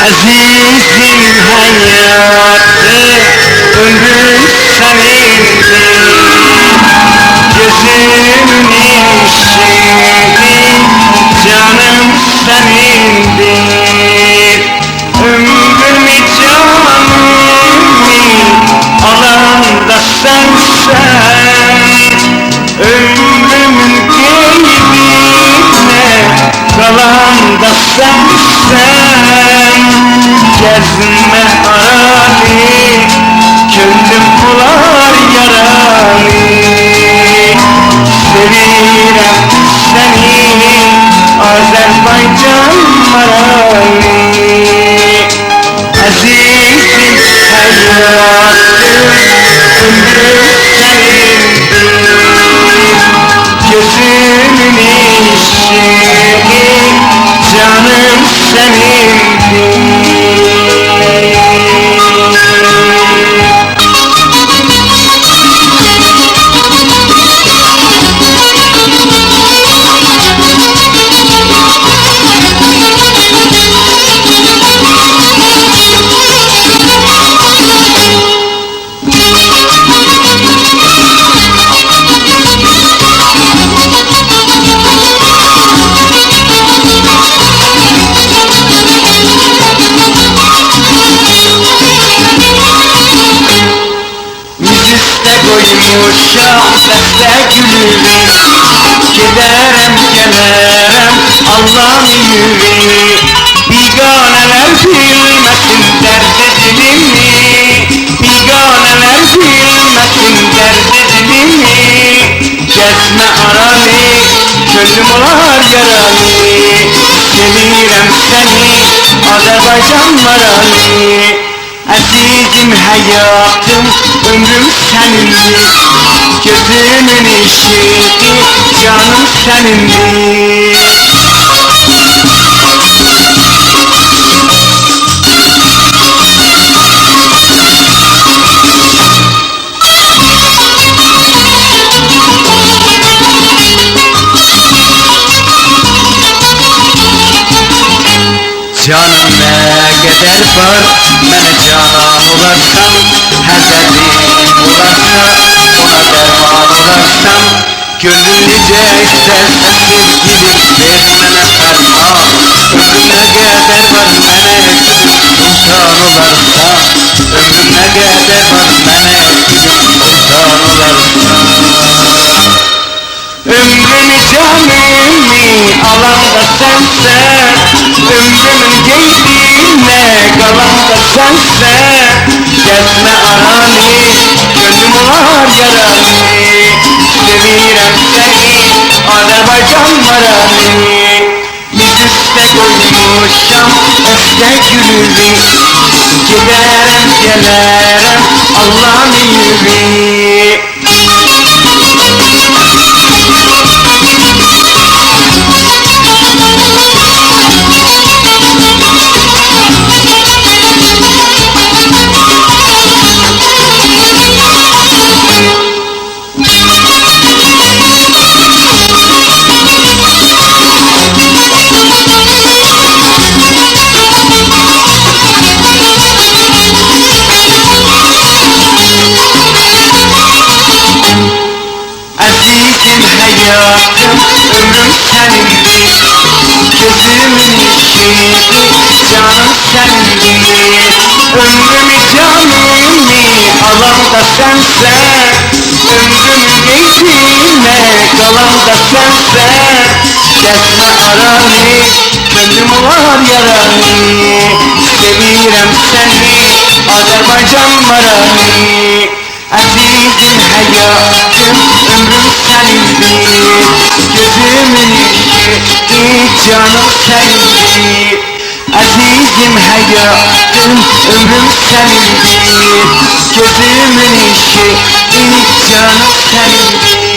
Azizim hayatı, ömrüm senindir. Gözümün ışığı, canım senindir. Ömrümü canımı alan da sensen. Ömrümün geybine kalan da sensen. Gezme arali, könlüm bular yaralı. Sevirem seni, Azerbaycan maralı. Azizim hayatım, ömrüm senindir. Gözümün ışığı, canım senindir. Koymuşam beste gülüvi, giderem gelerem Allah'ın yürü. Biganeler bilmesin derdi dilimi, biganeler bilmesin derdi dilimi. Gezme aralı, gönlüm olar yaralı. Sevirem seni, Azerbaycan maralı. Azizim hayatım, ömrüm senindir. Gözümün ışığı, canım senindir. Canım ne kadar var, mene canan olarsan. Həzəli olarsa, ona derman olarsan. Gönlüm necə istərsə sevgilim, ver mənə fərman. Ömrüm nə qədər var mənə, sultan olarsa. Ömrüm nə qədər var mənə, sultan olarsa. Ömrümü canımı alan da sensen. Ömrümün geybine kalan da sensen. Gezme arali, gönlüm olar yaralı. Sevirem seni, Azerbaycan maralı. Yüz üste koymuşam beste gülüvi, giderem gelerem Allah'ın yürü. Azizim hayatım, ömrüm senindir. Gözümün ışığı, canım senindir. Ömrümü canımı alan da sensen. Ömrümün geybine kalan da sensen. Gezme aralı, gönlüm olar yaralı. Sevirem seni, Azerbaycan maralı. Azizim hayatım, ömrüm senindir. Gözümün ışığı, canım senindir. Azizim hayatım, ömrüm senindir. Gözümün ışığı, canım senindir.